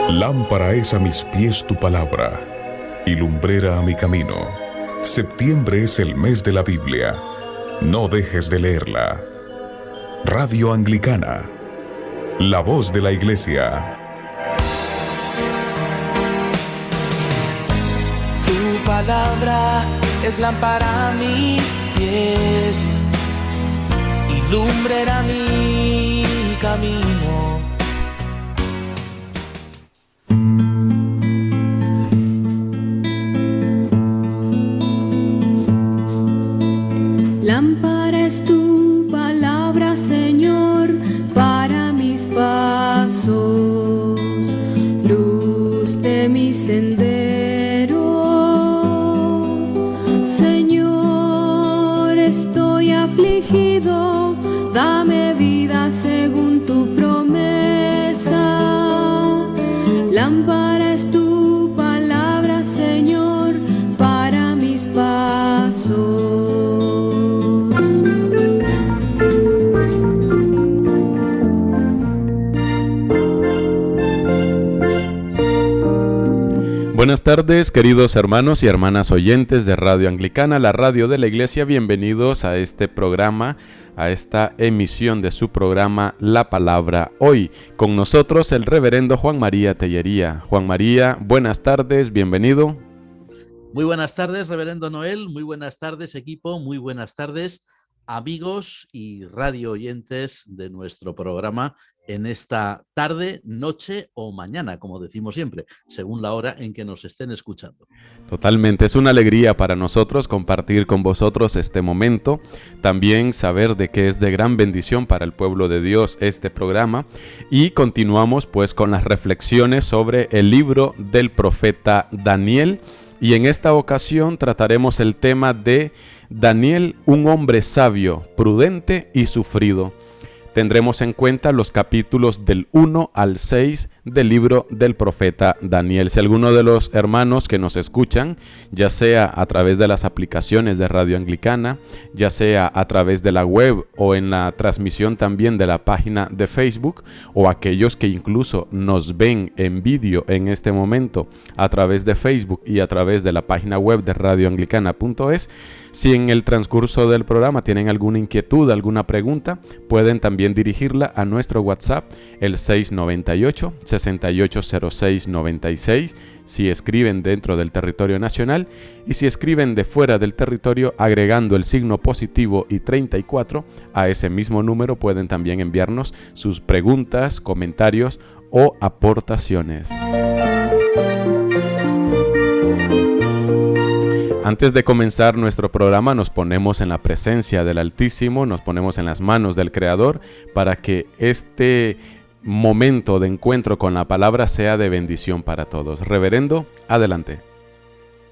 Lámpara es a mis pies tu palabra, y lumbrera a mi camino. Septiembre es el mes de la Biblia. No dejes de leerla. Radio Anglicana, la voz de la Iglesia. Tu palabra es lámpara a mis pies y lumbrera mi camino. Lámpara es tu palabra, Señor, para mis pasos, luz de mi sendero. Señor, estoy afligido, dame vida según tu promesa. Lámpara es tu palabra, Señor, para mis pasos. Buenas tardes, queridos hermanos y hermanas oyentes de Radio Anglicana, la radio de la Iglesia. Bienvenidos a este programa, a esta emisión de su programa La Palabra Hoy. Con nosotros el reverendo Juan María Tellería. Juan María, buenas tardes, bienvenido. Muy buenas tardes, reverendo Noel. Muy buenas tardes, equipo. Muy buenas tardes, amigos y radio oyentes de nuestro programa en esta tarde, noche o mañana, como decimos siempre, según la hora en que nos estén escuchando. Totalmente, es una alegría para nosotros compartir con vosotros este momento, también saber de que es de gran bendición para el pueblo de Dios este programa, y continuamos pues con las reflexiones sobre el libro del profeta Daniel, y en esta ocasión trataremos el tema de Daniel, un hombre sabio, prudente y sufrido. Tendremos en cuenta los capítulos del 1 al 6 del libro del profeta Daniel. Si alguno de los hermanos que nos escuchan, ya sea a través de las aplicaciones de Radio Anglicana, ya sea a través de la web o en la transmisión también de la página de Facebook, o aquellos que incluso nos ven en vídeo en este momento a través de Facebook y a través de la página web de radioanglicana.es, si en el transcurso del programa tienen alguna inquietud, alguna pregunta, pueden también dirigirla a nuestro WhatsApp, el 698-680696, si escriben dentro del territorio nacional, y si escriben de fuera del territorio agregando el signo positivo y 34, a ese mismo número pueden también enviarnos sus preguntas, comentarios o aportaciones. Antes de comenzar nuestro programa nos ponemos en la presencia del Altísimo, nos ponemos en las manos del Creador para que este momento de encuentro con la palabra sea de bendición para todos. Reverendo, adelante.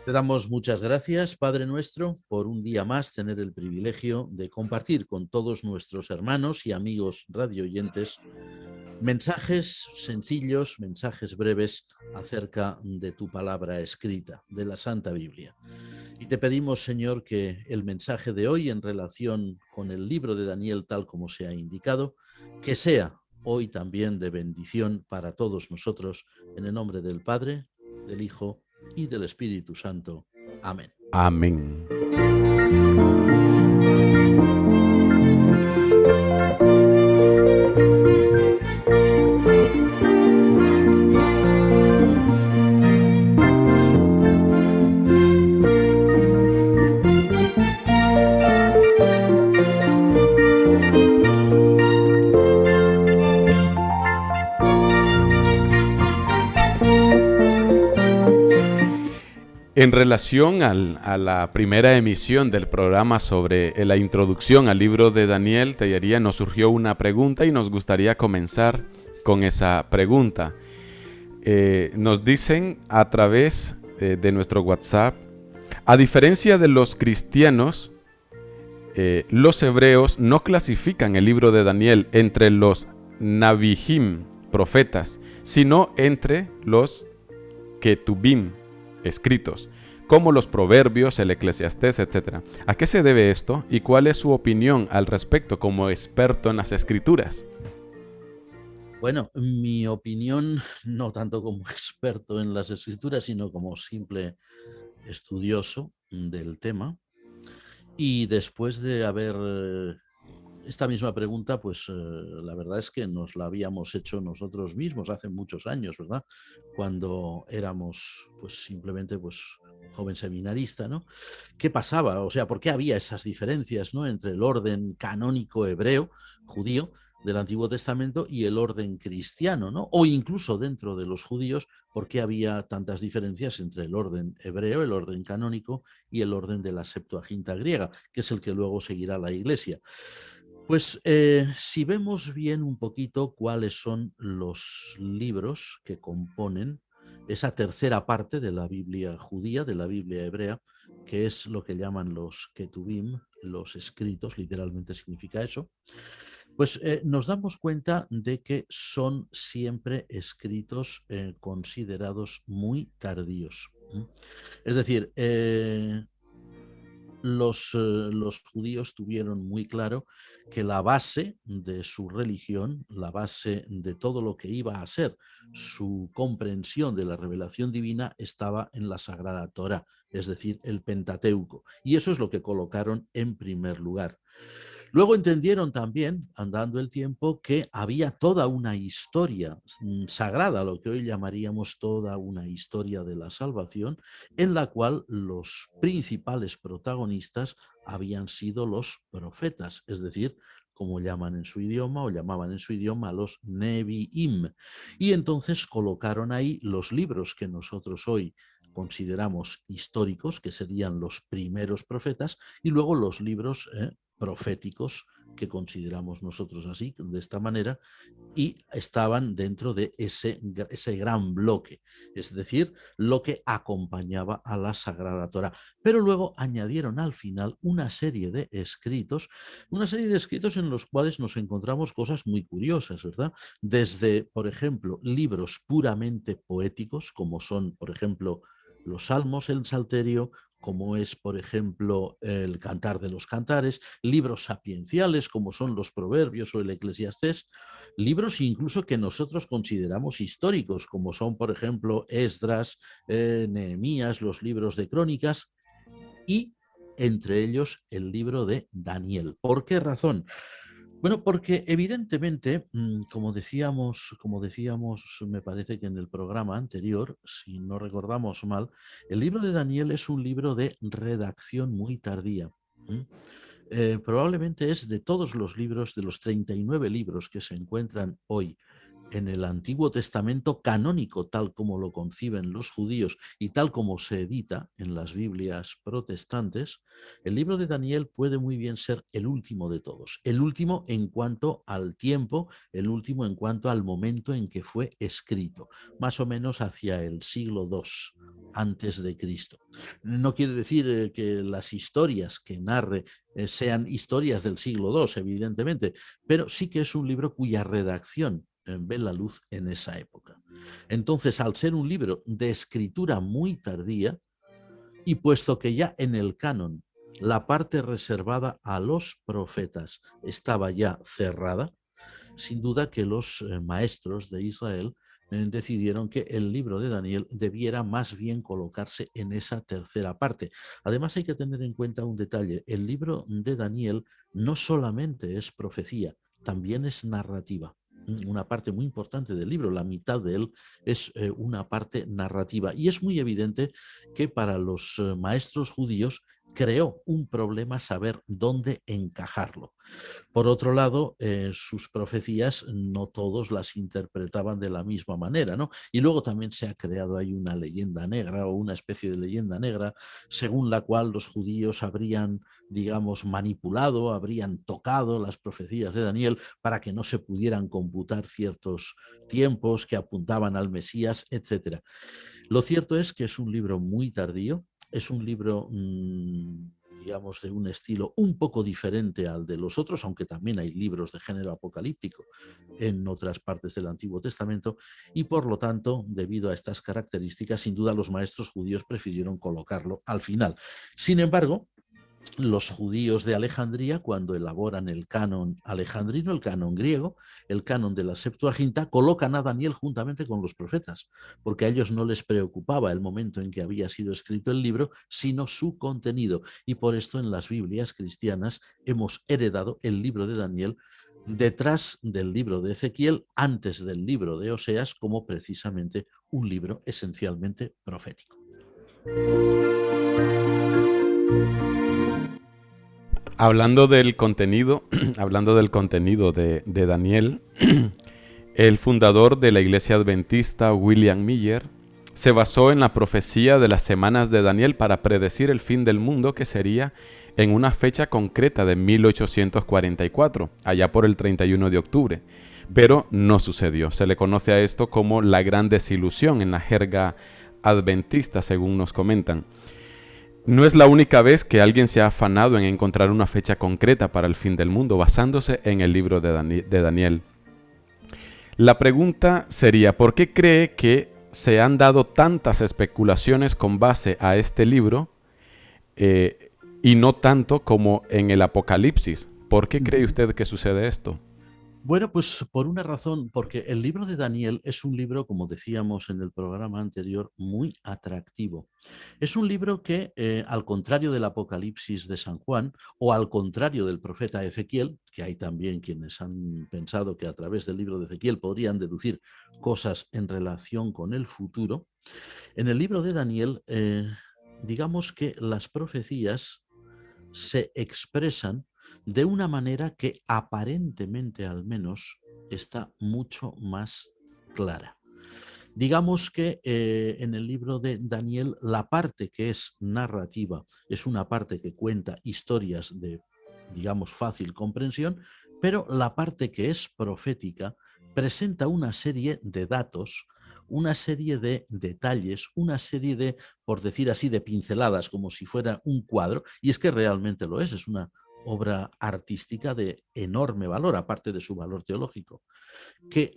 Te damos muchas gracias, Padre nuestro, por un día más tener el privilegio de compartir con todos nuestros hermanos y amigos radioyentes mensajes sencillos, mensajes breves acerca de tu palabra escrita, de la Santa Biblia. Y te pedimos, Señor, que el mensaje de hoy en relación con el libro de Daniel, tal como se ha indicado, que sea hoy también de bendición para todos nosotros, en el nombre del Padre, del Hijo y del Espíritu Santo. Amén. Amén. En relación a la primera emisión del programa sobre la introducción al libro de Daniel, Tellería, nos surgió una pregunta y nos gustaría comenzar con esa pregunta. Nos dicen a través de nuestro WhatsApp, a diferencia de los cristianos, los hebreos no clasifican el libro de Daniel entre los Nabijim, profetas, sino entre los Ketubim, escritos, como los Proverbios, el Eclesiastés, etc. ¿A qué se debe esto y cuál es su opinión al respecto como experto en las Escrituras? Bueno, mi opinión, no tanto como experto en las escrituras, sino como simple estudioso del tema. Y después de haber esta misma pregunta, pues la verdad es que nos la habíamos hecho nosotros mismos hace muchos años, ¿verdad? Cuando éramos, pues simplemente, pues joven seminarista, ¿no? ¿Qué pasaba? O sea, ¿por qué había esas diferencias, ¿no? Entre el orden canónico hebreo, judío, del Antiguo Testamento y el orden cristiano, ¿no? O incluso dentro de los judíos, ¿por qué había tantas diferencias entre el orden hebreo, el orden canónico y el orden de la Septuaginta griega, que es el que luego seguirá la Iglesia? Pues si vemos bien un poquito cuáles son los libros que componen esa tercera parte de la Biblia judía, de la Biblia hebrea, que es lo que llaman los Ketubim, los escritos, literalmente significa eso, pues nos damos cuenta de que son siempre escritos considerados muy tardíos. Es decir, los judíos tuvieron muy claro que la base de su religión, la base de todo lo que iba a ser su comprensión de la revelación divina, estaba en la Sagrada Torá, es decir, el Pentateuco. Y eso es lo que colocaron en primer lugar. Luego entendieron también, andando el tiempo, que había toda una historia sagrada, lo que hoy llamaríamos toda una historia de la salvación, en la cual los principales protagonistas habían sido los profetas, es decir, como llaman en su idioma o llamaban en su idioma los Nevi'im. Y entonces colocaron ahí los libros que nosotros hoy consideramos históricos, que serían los primeros profetas, y luego los libros proféticos que consideramos nosotros así, de esta manera, y estaban dentro de ese gran bloque, es decir, lo que acompañaba a la Sagrada Torá. Pero luego añadieron al final una serie de escritos en los cuales nos encontramos cosas muy curiosas, ¿verdad? Desde, por ejemplo, libros puramente poéticos, como son, por ejemplo, los Salmos, el Salterio, como es, por ejemplo, el Cantar de los Cantares, libros sapienciales, como son los Proverbios o el Eclesiastés, libros incluso que nosotros consideramos históricos, como son, por ejemplo, Esdras, Nehemías, los libros de crónicas y entre ellos el libro de Daniel. ¿Por qué razón? Bueno, porque evidentemente, como decíamos, me parece que en el programa anterior, si no recordamos mal, el libro de Daniel es un libro de redacción muy tardía. Probablemente es de todos los libros, de los 39 libros que se encuentran hoy en el Antiguo Testamento canónico, tal como lo conciben los judíos y tal como se edita en las Biblias protestantes, el libro de Daniel puede muy bien ser el último de todos, el último en cuanto al tiempo, el último en cuanto al momento en que fue escrito, más o menos hacia el siglo II antes de Cristo. No quiere decir que las historias que narre sean historias del siglo II, evidentemente, pero sí que es un libro cuya redacción ve la luz en esa época. Entonces, al ser un libro de escritura muy tardía, y puesto que ya en el canon la parte reservada a los profetas estaba ya cerrada, sin duda que los maestros de Israel decidieron que el libro de Daniel debiera más bien colocarse en esa tercera parte. Además hay que tener en cuenta un detalle, el libro de Daniel no solamente es profecía, también es narrativa. Una parte muy importante del libro, la mitad de él es una parte narrativa. Y es muy evidente que para los maestros judíos creó un problema saber dónde encajarlo. Por otro lado, sus profecías no todos las interpretaban de la misma manera, ¿no? Y luego también se ha creado ahí una leyenda negra o una especie de leyenda negra según la cual los judíos habrían, digamos, manipulado, habrían tocado las profecías de Daniel para que no se pudieran computar ciertos tiempos que apuntaban al Mesías, etcétera. Lo cierto es que es un libro muy tardío, es un libro digamos, de un estilo un poco diferente al de los otros, aunque también hay libros de género apocalíptico en otras partes del Antiguo Testamento, y por lo tanto, debido a estas características, sin duda los maestros judíos prefirieron colocarlo al final. Sin embargo, los judíos de Alejandría, cuando elaboran el canon alejandrino, el canon griego, el canon de la Septuaginta, colocan a Daniel juntamente con los profetas, porque a ellos no les preocupaba el momento en que había sido escrito el libro, sino su contenido. Y por esto en las Biblias cristianas hemos heredado el libro de Daniel detrás del libro de Ezequiel, antes del libro de Oseas, como precisamente un libro esencialmente profético. Hablando del contenido, hablando del contenido de Daniel, el fundador de la Iglesia Adventista, William Miller, se basó en la profecía de las semanas de Daniel para predecir el fin del mundo, que sería en una fecha concreta de 1844, allá por el 31 de octubre. Pero no sucedió. Se le conoce a esto como la gran desilusión en la jerga adventista, según nos comentan. No es la única vez que alguien se ha afanado en encontrar una fecha concreta para el fin del mundo, basándose en el libro de Daniel. La pregunta sería, ¿por qué cree que se han dado tantas especulaciones con base a este libro y no tanto como en el Apocalipsis? ¿Por qué cree usted que sucede esto? Bueno, pues por una razón, porque el libro de Daniel es un libro, como decíamos en el programa anterior, muy atractivo. Es un libro que, al contrario del Apocalipsis de San Juan, o al contrario del profeta Ezequiel, que hay también quienes han pensado que a través del libro de Ezequiel podrían deducir cosas en relación con el futuro, en el libro de Daniel, digamos que las profecías se expresan de una manera que aparentemente al menos está mucho más clara. Digamos que en el libro de Daniel la parte que es narrativa es una parte que cuenta historias de, digamos, fácil comprensión, pero la parte que es profética presenta una serie de datos, una serie de detalles, una serie de, por decir así, de pinceladas, como si fuera un cuadro, y es que realmente lo es una obra artística de enorme valor, aparte de su valor teológico, que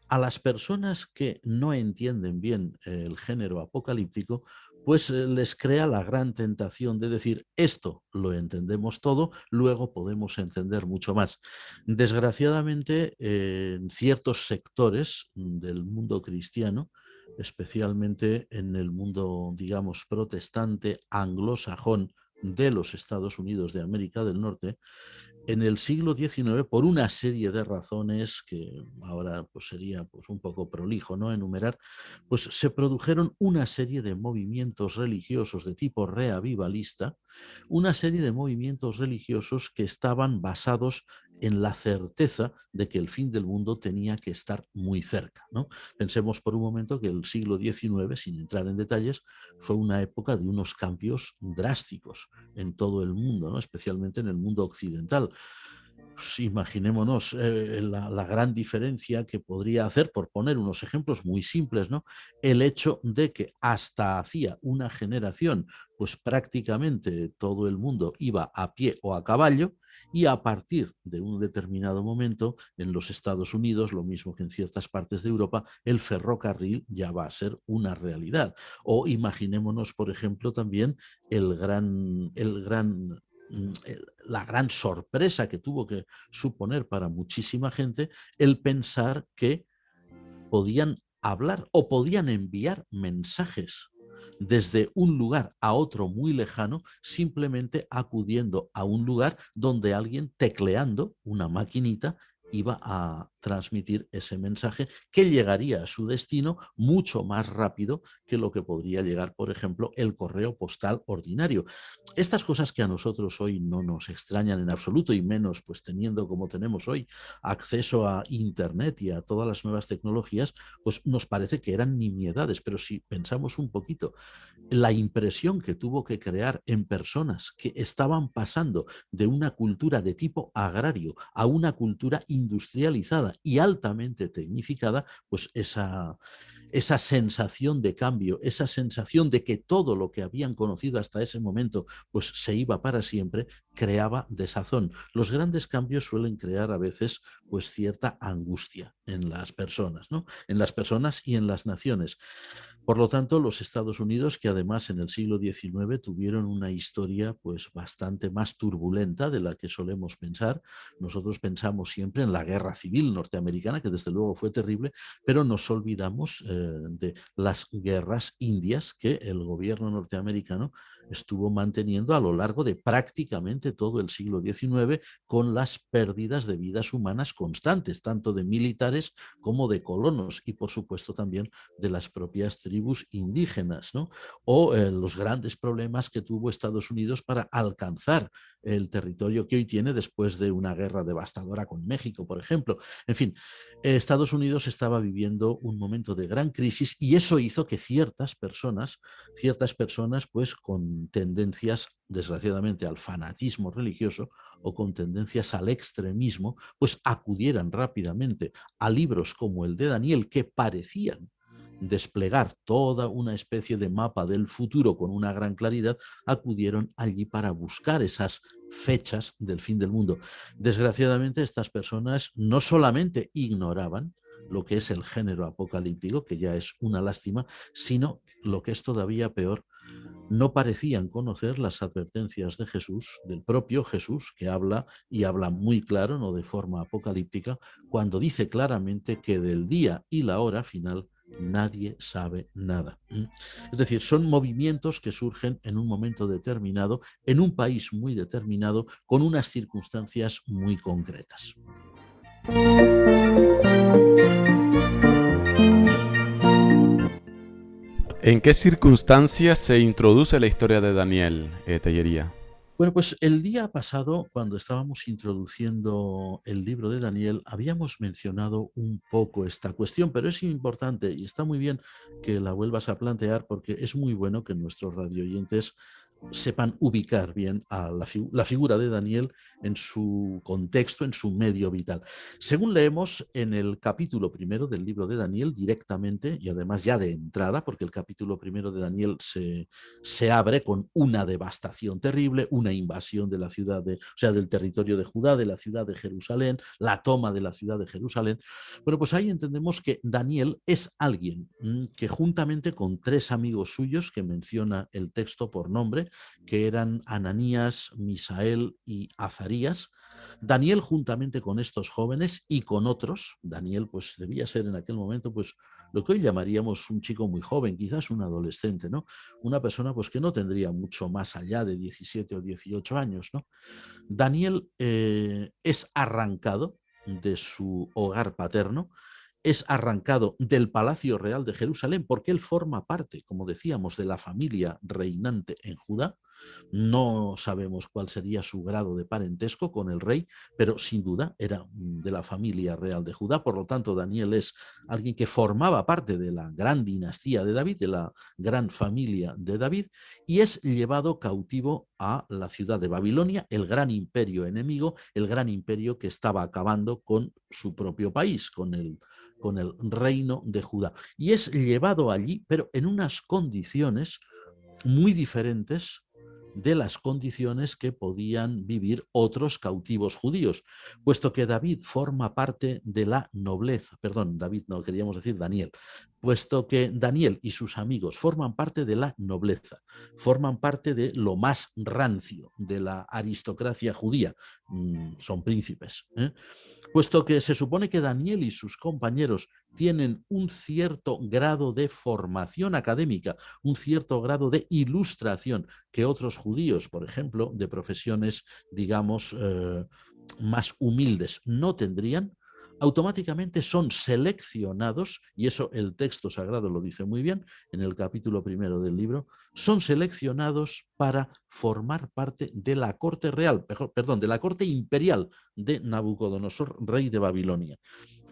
a las personas que no entienden bien el género apocalíptico, pues les crea la gran tentación de decir, esto lo entendemos todo, luego podemos entender mucho más. Desgraciadamente, en ciertos sectores del mundo cristiano, especialmente en el mundo, digamos, protestante, anglosajón, de los Estados Unidos de América del Norte, en el siglo XIX, por una serie de razones que ahora pues sería pues un poco prolijo, ¿no?, enumerar, pues se produjeron una serie de movimientos religiosos de tipo reavivalista, una serie de movimientos religiosos que estaban basados en la certeza de que el fin del mundo tenía que estar muy cerca, ¿no? Pensemos por un momento que el siglo XIX, sin entrar en detalles, fue una época de unos cambios drásticos en todo el mundo, ¿no?, especialmente en el mundo occidental. Pues imaginémonos la gran diferencia que podría hacer, por poner unos ejemplos muy simples, ¿no?, el hecho de que hasta hacía una generación, pues prácticamente todo el mundo iba a pie o a caballo, y a partir de un determinado momento en los Estados Unidos, lo mismo que en ciertas partes de Europa, el ferrocarril ya va a ser una realidad. O imaginémonos, por ejemplo, también la gran sorpresa que tuvo que suponer para muchísima gente el pensar que podían hablar o podían enviar mensajes desde un lugar a otro muy lejano, simplemente acudiendo a un lugar donde alguien tecleando una maquinita iba a transmitir ese mensaje que llegaría a su destino mucho más rápido que lo que podría llegar, por ejemplo, el correo postal ordinario. Estas cosas que a nosotros hoy no nos extrañan en absoluto, y menos pues teniendo como tenemos hoy acceso a Internet y a todas las nuevas tecnologías, pues nos parece que eran nimiedades, pero si pensamos un poquito, la impresión que tuvo que crear en personas que estaban pasando de una cultura de tipo agrario a una cultura industrializada y altamente tecnificada, pues esa sensación de cambio, esa sensación de que todo lo que habían conocido hasta ese momento pues se iba para siempre, creaba desazón. Los grandes cambios suelen crear a veces pues cierta angustia en las personas, ¿no? En las personas y en las naciones. Por lo tanto, los Estados Unidos, que además en el siglo XIX tuvieron una historia pues bastante más turbulenta de la que solemos pensar. Nosotros pensamos siempre en la guerra civil norteamericana, que desde luego fue terrible, pero nos olvidamos de las guerras indias que el gobierno norteamericano estuvo manteniendo a lo largo de prácticamente todo el siglo XIX, con las pérdidas de vidas humanas constantes, tanto de militares como de colonos y por supuesto también de las propias tribus indígenas, ¿no? O los grandes problemas que tuvo Estados Unidos para alcanzar el territorio que hoy tiene después de una guerra devastadora con México, por ejemplo. En fin, Estados Unidos estaba viviendo un momento de gran crisis y eso hizo que ciertas personas pues con tendencias desgraciadamente al fanatismo religioso o con tendencias al extremismo, pues acudieran rápidamente a libros como el de Daniel, que parecían desplegar toda una especie de mapa del futuro con una gran claridad, acudieron allí para buscar esas fechas del fin del mundo. Desgraciadamente, estas personas no solamente ignoraban lo que es el género apocalíptico, que ya es una lástima, sino, lo que es todavía peor, no parecían conocer las advertencias de Jesús, del propio Jesús, que habla y habla muy claro, no de forma apocalíptica, cuando dice claramente que del día y la hora final nadie sabe nada. Es decir, son movimientos que surgen en un momento determinado, en un país muy determinado, con unas circunstancias muy concretas. ¿En qué circunstancias se introduce la historia de Daniel, Tellería? Bueno, pues el día pasado, cuando estábamos introduciendo el libro de Daniel, habíamos mencionado un poco esta cuestión, pero es importante y está muy bien que la vuelvas a plantear porque es muy bueno que nuestros radioyentes sepan ubicar bien a la figura de Daniel en su contexto, en su medio vital. Según leemos en el capítulo primero del libro de Daniel directamente, y además ya de entrada, porque el capítulo primero de Daniel se abre con una devastación terrible, una invasión de la ciudad, o sea, del territorio de Judá, de la ciudad de Jerusalén, la toma de la ciudad de Jerusalén. Bueno, pues ahí entendemos que Daniel es alguien que juntamente con tres amigos suyos, que menciona el texto por nombre, que eran Ananías, Misael y Azarías. Daniel, juntamente con estos jóvenes y con otros, Daniel pues debía ser en aquel momento pues lo que hoy llamaríamos un chico muy joven, quizás un adolescente, ¿no? Una persona pues que no tendría mucho más allá de 17 o 18 años, ¿no? Daniel es arrancado de su hogar paterno, es arrancado del Palacio Real de Jerusalén porque él forma parte, como decíamos, de la familia reinante en Judá. No sabemos cuál sería su grado de parentesco con el rey, pero sin duda era de la familia real de Judá. Por lo tanto, Daniel es alguien que formaba parte de la gran dinastía de David, de la gran familia de David, y es llevado cautivo a la ciudad de Babilonia, el gran imperio enemigo, el gran imperio que estaba acabando con su propio país, con el reino de Judá. Y es llevado allí, pero en unas condiciones muy diferentes de las condiciones que podían vivir otros cautivos judíos, puesto que David forma parte de la nobleza, perdón, David no, queríamos decir Daniel, puesto que Daniel y sus amigos forman parte de la nobleza, forman parte de lo más rancio de la aristocracia judía, son príncipes, puesto que se supone que Daniel y sus compañeros tienen un cierto grado de formación académica, un cierto grado de ilustración que otros judíos, por ejemplo, de profesiones, digamos, más humildes, no tendrían, automáticamente son seleccionados, y eso el texto sagrado lo dice muy bien en el capítulo primero del libro, son seleccionados para formar parte de la corte real, perdón, de la corte imperial de Nabucodonosor, rey de Babilonia.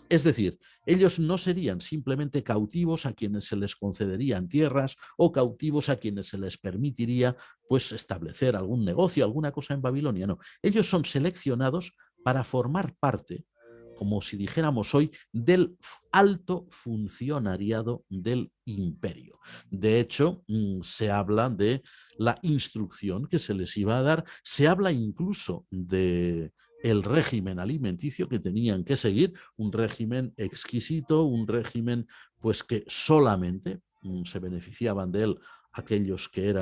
Es decir, ellos no serían simplemente cautivos a quienes se les concederían tierras o cautivos a quienes se les permitiría pues establecer algún negocio, alguna cosa en Babilonia, no. Ellos son seleccionados para formar parte como si dijéramos hoy, del alto funcionariado del imperio. De hecho, se habla de la instrucción que se les iba a dar, se habla incluso de el régimen alimenticio que tenían que seguir, un régimen exquisito, un régimen pues que solamente se beneficiaban de él aquellos que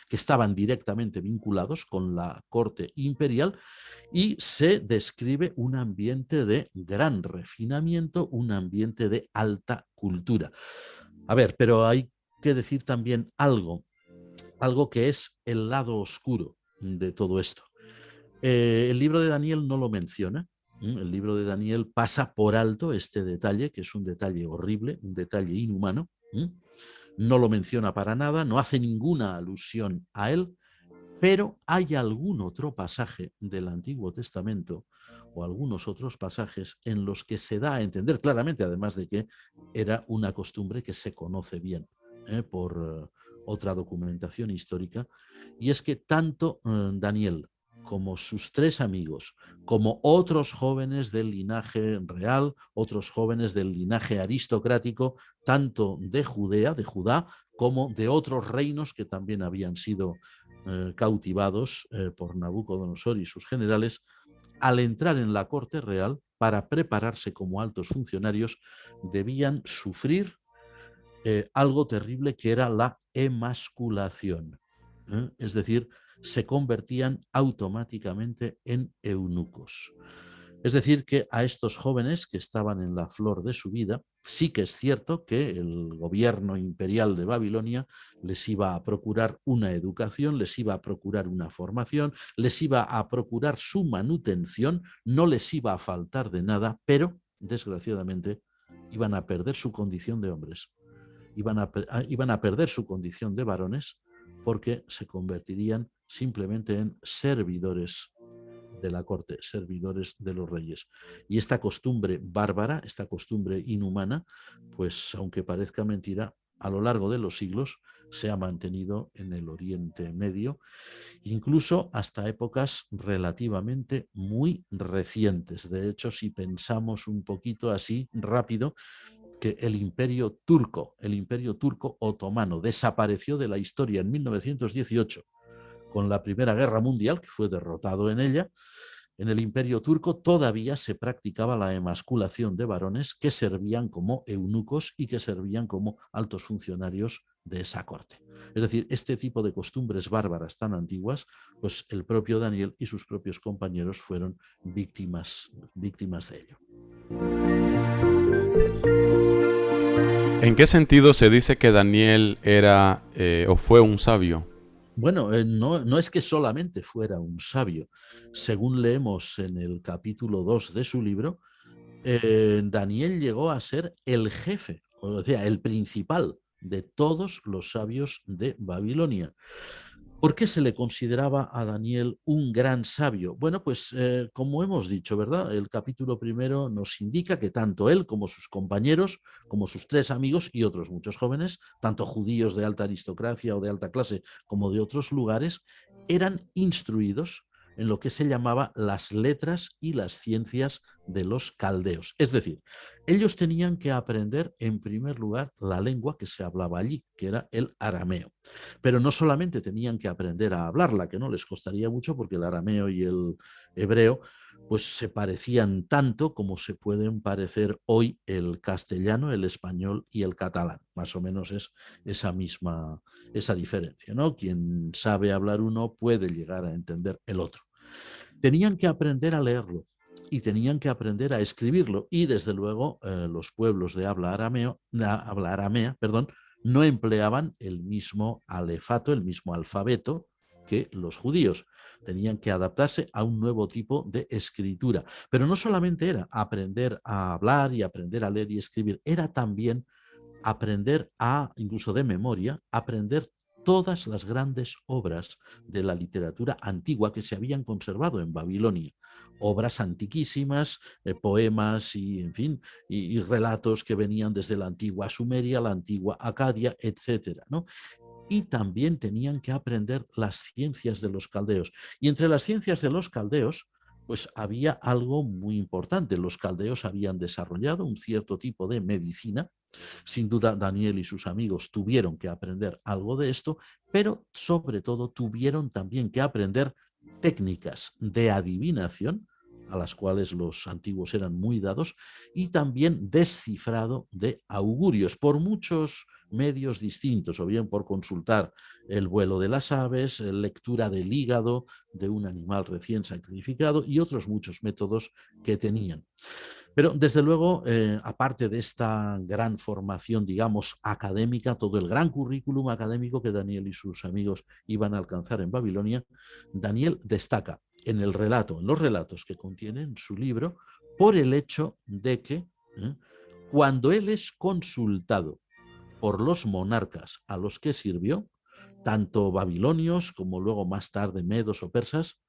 que estaban directamente vinculados con la corte imperial, y se describe un ambiente de gran refinamiento, un ambiente de alta cultura. A ver, pero hay que decir también algo que es el lado oscuro de todo esto. El libro de Daniel no lo menciona. El libro de Daniel pasa por alto este detalle, que es un detalle horrible, un detalle inhumano. No lo menciona para nada, no hace ninguna alusión a él, pero hay algún otro pasaje del Antiguo Testamento o algunos otros pasajes en los que se da a entender claramente, además de que era una costumbre que se conoce bien por otra documentación histórica, y es que tanto Daniel como sus 3 amigos, como otros jóvenes del linaje real, otros jóvenes del linaje aristocrático, tanto de Judá, como de otros reinos que también habían sido cautivados por Nabucodonosor y sus generales, al entrar en la corte real para prepararse como altos funcionarios, debían sufrir algo terrible, que era la emasculación. Es decir, se convertían automáticamente en eunucos. Es decir, que a estos jóvenes que estaban en la flor de su vida, sí que es cierto que el gobierno imperial de Babilonia les iba a procurar una educación, les iba a procurar una formación, les iba a procurar su manutención, no les iba a faltar de nada, pero desgraciadamente iban a perder su condición de hombres, iban a perder su condición de varones, porque se convertirían simplemente en servidores de la corte, servidores de los reyes. Y esta costumbre bárbara, esta costumbre inhumana, pues aunque parezca mentira, a lo largo de los siglos se ha mantenido en el Oriente Medio, incluso hasta épocas relativamente muy recientes. De hecho, si pensamos un poquito así rápido, que el imperio turco otomano, desapareció de la historia en 1918 con la Primera Guerra Mundial, que fue derrotado en ella. En el imperio turco todavía se practicaba la emasculación de varones que servían como eunucos y que servían como altos funcionarios de esa corte. Es decir, este tipo de costumbres bárbaras tan antiguas, pues el propio Daniel y sus propios compañeros fueron víctimas de ello. ¿En qué sentido se dice que Daniel era o fue un sabio? Bueno, no es que solamente fuera un sabio. Según leemos en el capítulo 2 de su libro, Daniel llegó a ser el jefe, o sea, el principal de todos los sabios de Babilonia. ¿Por qué se le consideraba a Daniel un gran sabio? Bueno, pues como hemos dicho, ¿verdad? El capítulo 1 nos indica que tanto él como sus compañeros, como sus 3 amigos y otros muchos jóvenes, tanto judíos de alta aristocracia o de alta clase como de otros lugares, eran instruidos en lo que se llamaba las letras y las ciencias de los caldeos. Es decir, ellos tenían que aprender en primer lugar la lengua que se hablaba allí, que era el arameo. Pero no solamente tenían que aprender a hablarla, que no les costaría mucho, porque el arameo y el hebreo pues se parecían tanto como se pueden parecer hoy el castellano, el español y el catalán. Más o menos es esa diferencia, ¿no? Quien sabe hablar uno puede llegar a entender el otro. Tenían que aprender a leerlo y tenían que aprender a escribirlo, y desde luego los pueblos de habla aramea, no empleaban el mismo alefato, el mismo alfabeto que los judíos. Tenían que adaptarse a un nuevo tipo de escritura. Pero no solamente era aprender a hablar y aprender a leer y escribir, era también aprender incluso de memoria, aprender todas las grandes obras de la literatura antigua que se habían conservado en Babilonia. Obras antiquísimas, poemas y, en fin, y relatos que venían desde la antigua Sumeria, la antigua Acadia, etcétera, ¿no? Y también tenían que aprender las ciencias de los caldeos. Y entre las ciencias de los caldeos pues había algo muy importante. Los caldeos habían desarrollado un cierto tipo de medicina. Sin duda, Daniel y sus amigos tuvieron que aprender algo de esto, pero sobre todo tuvieron también que aprender técnicas de adivinación, a las cuales los antiguos eran muy dados, y también descifrado de augurios por muchos medios distintos, o bien por consultar el vuelo de las aves, lectura del hígado de un animal recién sacrificado y otros muchos métodos que tenían. Pero desde luego, aparte de esta gran formación, digamos, académica, todo el gran currículum académico que Daniel y sus amigos iban a alcanzar en Babilonia, Daniel destaca en el relato, en los relatos que contienen su libro, por el hecho de que cuando él es consultado por los monarcas a los que sirvió, tanto babilonios como luego más tarde medos o persas,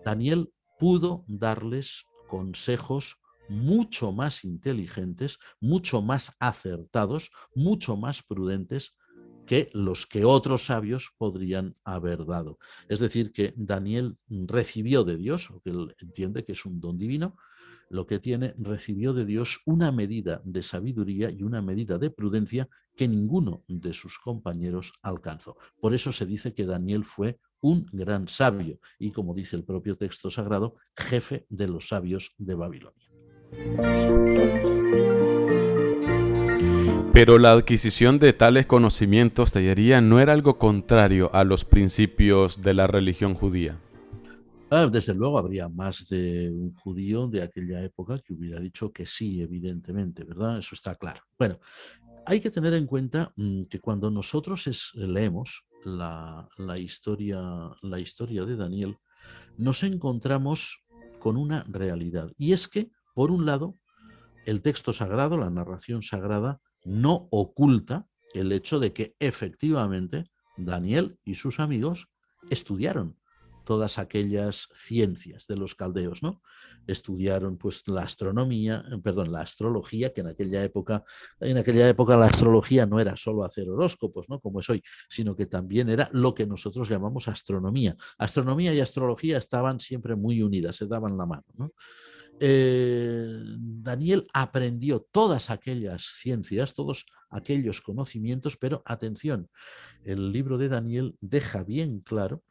Daniel pudo darles consejos mucho más inteligentes, mucho más acertados, mucho más prudentes que los que otros sabios podrían haber dado. Es decir, que Daniel recibió de Dios, o que él entiende que es un don divino, lo que tiene, recibió de Dios una medida de sabiduría y una medida de prudencia que ninguno de sus compañeros alcanzó. Por eso se dice que Daniel fue un gran sabio y, como dice el propio texto sagrado, jefe de los sabios de Babilonia. Pero la adquisición de tales conocimientos, Tellería, no era algo contrario a los principios de la religión judía. Desde luego habría más de un judío de aquella época que hubiera dicho que sí, evidentemente, ¿verdad? Eso está claro. Bueno, hay que tener en cuenta que cuando nosotros leemos la historia de Daniel, nos encontramos con una realidad. Y es que, por un lado, el texto sagrado, la narración sagrada, no oculta el hecho de que efectivamente Daniel y sus amigos estudiaron todas aquellas ciencias de los caldeos, ¿no? Estudiaron pues la astronomía, perdón, la astrología, que en aquella época la astrología no era solo hacer horóscopos, ¿no? Como es hoy, sino que también era lo que nosotros llamamos astronomía. Astronomía y astrología estaban siempre muy unidas, se daban la mano, ¿no? Daniel aprendió todas aquellas ciencias, todos aquellos conocimientos, pero atención, el libro de Daniel deja bien claro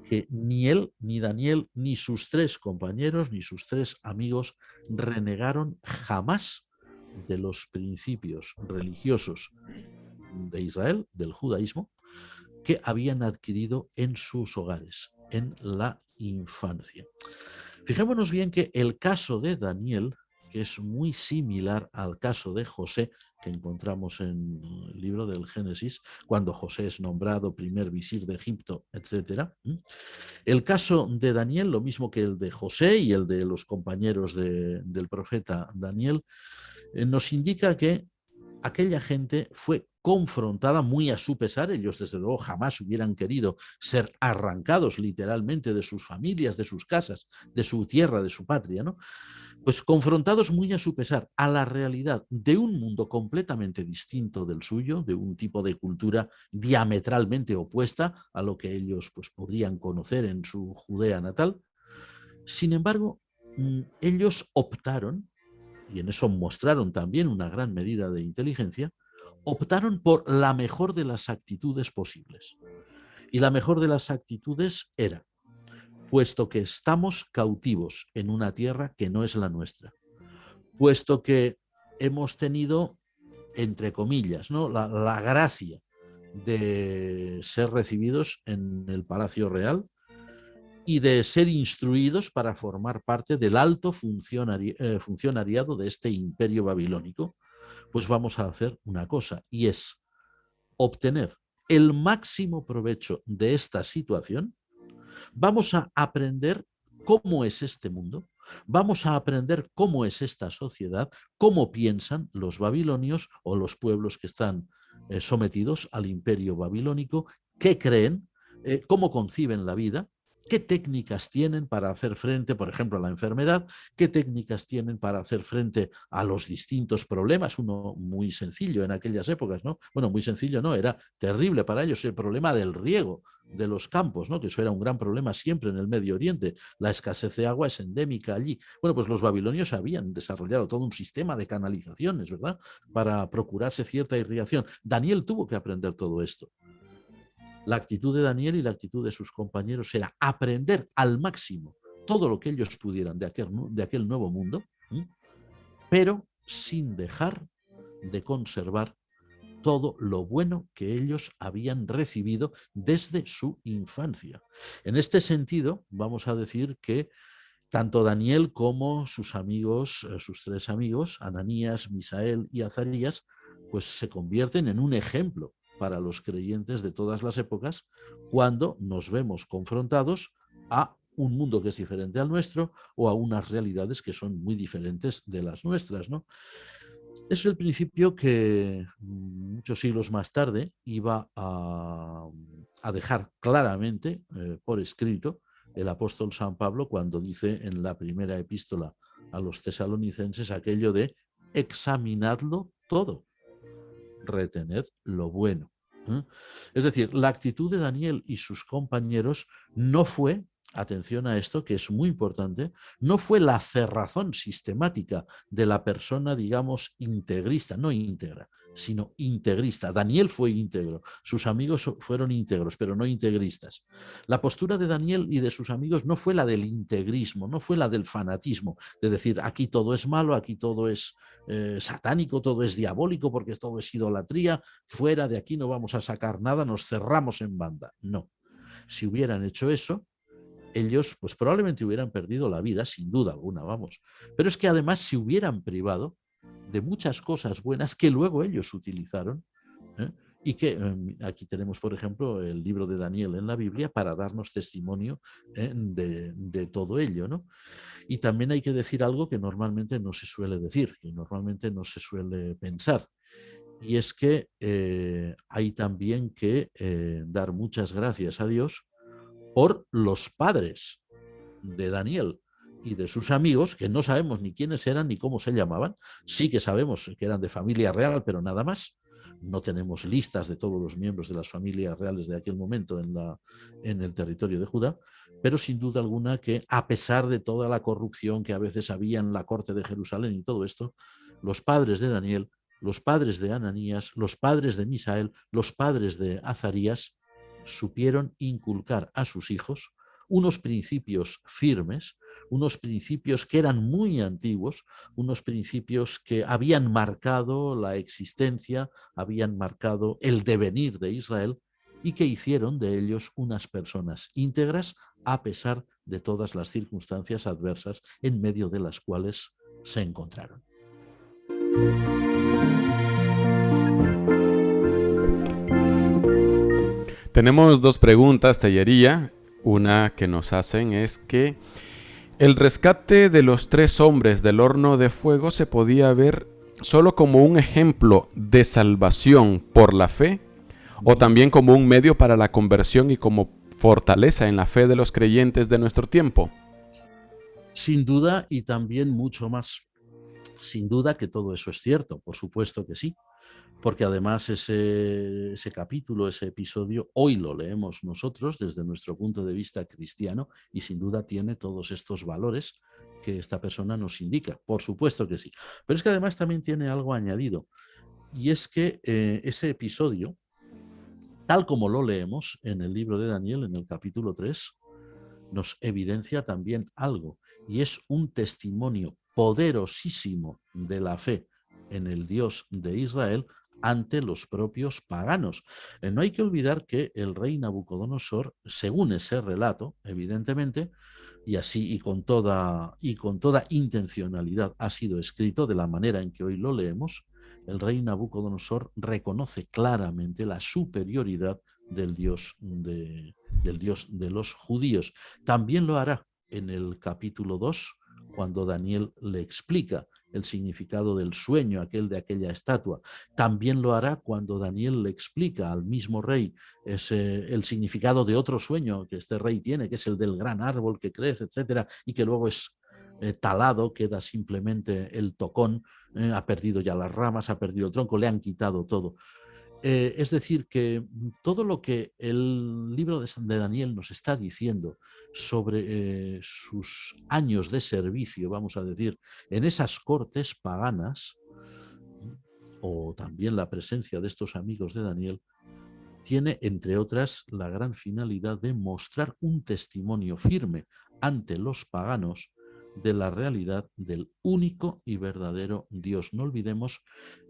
que ni él, ni Daniel, ni sus tres compañeros, ni sus tres amigos renegaron jamás de los principios religiosos de Israel, del judaísmo, que habían adquirido en sus hogares, en la infancia. Fijémonos bien que el caso de Daniel, que es muy similar al caso de José, que encontramos en el libro del Génesis, cuando José es nombrado primer visir de Egipto, etc. El caso de Daniel, lo mismo que el de José y el de los compañeros del profeta Daniel, nos indica que aquella gente fue confrontada muy a su pesar. Ellos desde luego jamás hubieran querido ser arrancados literalmente de sus familias, de sus casas, de su tierra, de su patria, ¿no? Pues confrontados muy a su pesar a la realidad de un mundo completamente distinto del suyo, de un tipo de cultura diametralmente opuesta a lo que ellos pues podrían conocer en su Judea natal. Sin embargo, ellos optaron, y en eso mostraron también una gran medida de inteligencia, optaron por la mejor de las actitudes posibles. Y la mejor de las actitudes era, puesto que estamos cautivos en una tierra que no es la nuestra, puesto que hemos tenido, entre comillas, ¿no?, la gracia de ser recibidos en el Palacio Real y de ser instruidos para formar parte del alto funcionariado de este imperio babilónico, pues vamos a hacer una cosa, y es obtener el máximo provecho de esta situación. Vamos a aprender cómo es este mundo, vamos a aprender cómo es esta sociedad, cómo piensan los babilonios o los pueblos que están sometidos al imperio babilónico, qué creen, cómo conciben la vida, ¿Qué técnicas tienen para hacer frente, por ejemplo, a la enfermedad? ¿Qué técnicas tienen para hacer frente a los distintos problemas? Uno muy sencillo en aquellas épocas, ¿no? Bueno, muy sencillo no, era terrible para ellos el problema del riego de los campos, ¿no? Que eso era un gran problema siempre en el Medio Oriente. La escasez de agua es endémica allí. Bueno, pues los babilonios habían desarrollado todo un sistema de canalizaciones, ¿verdad? Para procurarse cierta irrigación. Daniel tuvo que aprender todo esto. La actitud de Daniel y la actitud de sus compañeros era aprender al máximo todo lo que ellos pudieran de aquel nuevo mundo, ¿sí? Pero sin dejar de conservar todo lo bueno que ellos habían recibido desde su infancia. En este sentido, vamos a decir que tanto Daniel como sus amigos, sus tres amigos, Ananías, Misael y Azarías, pues se convierten en un ejemplo para los creyentes de todas las épocas cuando nos vemos confrontados a un mundo que es diferente al nuestro o a unas realidades que son muy diferentes de las nuestras, ¿no? Es el principio que muchos siglos más tarde iba a dejar claramente por escrito el apóstol San Pablo cuando dice en la primera epístola a los tesalonicenses aquello de examinadlo todo, retened lo bueno. Es decir, la actitud de Daniel y sus compañeros no fue, atención a esto que es muy importante, no fue la cerrazón sistemática de la persona, digamos, integrista, no íntegra, sino integrista. Daniel fue íntegro, sus amigos fueron íntegros, pero no integristas. La postura de Daniel y de sus amigos no fue la del integrismo, no fue la del fanatismo, de decir aquí todo es malo, aquí todo es satánico, todo es diabólico porque todo es idolatría, fuera de aquí no vamos a sacar nada, nos cerramos en banda. No, si hubieran hecho eso, ellos pues probablemente hubieran perdido la vida, sin duda alguna, vamos. Pero es que además se hubieran privado de muchas cosas buenas que luego ellos utilizaron, ¿eh? Y que aquí tenemos, por ejemplo, el libro de Daniel en la Biblia para darnos testimonio de todo ello, ¿no? Y también hay que decir algo que normalmente no se suele decir, que normalmente no se suele pensar. Y es que hay también que dar muchas gracias a Dios por los padres de Daniel y de sus amigos, que no sabemos ni quiénes eran ni cómo se llamaban. Sí que sabemos que eran de familia real, pero nada más. No tenemos listas de todos los miembros de las familias reales de aquel momento en el territorio de Judá, pero sin duda alguna que a pesar de toda la corrupción que a veces había en la corte de Jerusalén y todo esto, los padres de Daniel, los padres de Ananías, los padres de Misael, los padres de Azarías, supieron inculcar a sus hijos unos principios firmes, unos principios que eran muy antiguos, unos principios que habían marcado la existencia, habían marcado el devenir de Israel y que hicieron de ellos unas personas íntegras a pesar de todas las circunstancias adversas en medio de las cuales se encontraron. Tenemos dos preguntas, Tellería. Una que nos hacen es que el rescate de los 3 hombres del horno de fuego se podía ver solo como un ejemplo de salvación por la fe o también como un medio para la conversión y como fortaleza en la fe de los creyentes de nuestro tiempo. Sin duda y también mucho más. Sin duda que todo eso es cierto, por supuesto que sí. Porque además ese capítulo, ese episodio, hoy lo leemos nosotros desde nuestro punto de vista cristiano y sin duda tiene todos estos valores que esta persona nos indica. Por supuesto que sí. Pero es que además también tiene algo añadido y es que ese episodio, tal como lo leemos en el libro de Daniel, en el capítulo 3, nos evidencia también algo y es un testimonio poderosísimo de la fe en el Dios de Israel ante los propios paganos. No hay que olvidar que el rey Nabucodonosor, según ese relato, evidentemente, y así y con toda intencionalidad ha sido escrito de la manera en que hoy lo leemos, el rey Nabucodonosor reconoce claramente la superioridad del Dios de los judíos. También lo hará en el capítulo 2, cuando Daniel le explica el significado del sueño, aquel de aquella estatua. También lo hará cuando Daniel le explica al mismo rey el significado de otro sueño que este rey tiene, que es el del gran árbol que crece, etcétera, y que luego es talado, queda simplemente el tocón, ha perdido ya las ramas, ha perdido el tronco, le han quitado todo. Es decir, que todo lo que el libro de Daniel nos está diciendo sobre sus años de servicio, vamos a decir, en esas cortes paganas, o también la presencia de estos amigos de Daniel, tiene, entre otras, la gran finalidad de mostrar un testimonio firme ante los paganos de la realidad del único y verdadero Dios. No olvidemos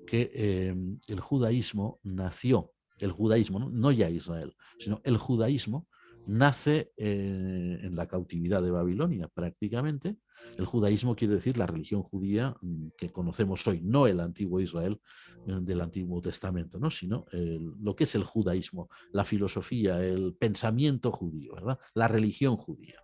que el judaísmo nació, el judaísmo, no ya Israel, sino el judaísmo nace en la cautividad de Babilonia prácticamente. El judaísmo quiere decir la religión judía que conocemos hoy, no el antiguo Israel del Antiguo Testamento, ¿no? Sino lo que es el judaísmo, la filosofía, el pensamiento judío, ¿verdad? La religión judía.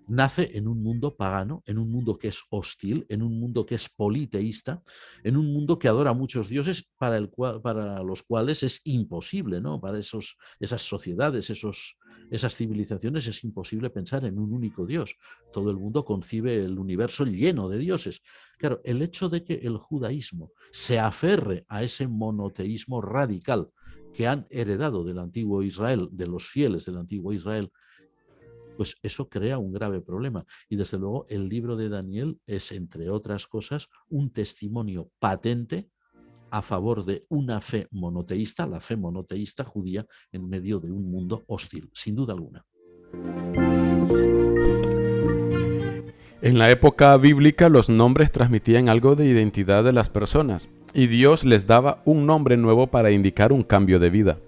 Nace en un mundo pagano, en un mundo que es hostil, en un mundo que es politeísta, en un mundo que adora a muchos dioses para los cuales es imposible, ¿no? Para esas sociedades, esas civilizaciones es imposible pensar en un único Dios. Todo el mundo concibe el universo lleno de dioses. Claro, el hecho de que el judaísmo se aferre a ese monoteísmo radical que han heredado del antiguo Israel, de los fieles del antiguo Israel, pues eso crea un grave problema. Y desde luego el libro de Daniel es, entre otras cosas, un testimonio patente a favor de una fe monoteísta, la fe monoteísta judía, en medio de un mundo hostil, sin duda alguna. En la época bíblica los nombres transmitían algo de identidad de las personas y Dios les daba un nombre nuevo para indicar un cambio de vida.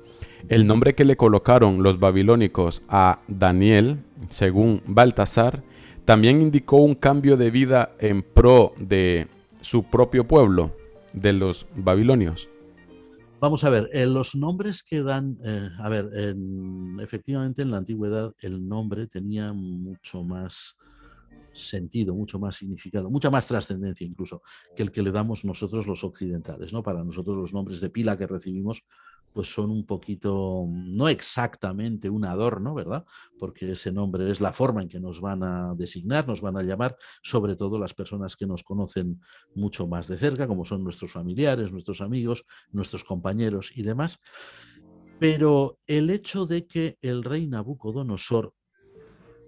El nombre que le colocaron los babilónicos a Daniel, según Baltasar, también indicó un cambio de vida en pro de su propio pueblo, de los babilonios. Vamos a ver, los nombres que dan, efectivamente en la antigüedad el nombre tenía mucho más sentido, mucho más significado, mucha más trascendencia incluso que el que le damos nosotros los occidentales, ¿no? Para nosotros los nombres de pila que recibimos pues son un poquito, no exactamente un adorno, ¿verdad? Porque ese nombre es la forma en que nos van a designar, nos van a llamar, sobre todo las personas que nos conocen mucho más de cerca, como son nuestros familiares, nuestros amigos, nuestros compañeros y demás. Pero el hecho de que el rey Nabucodonosor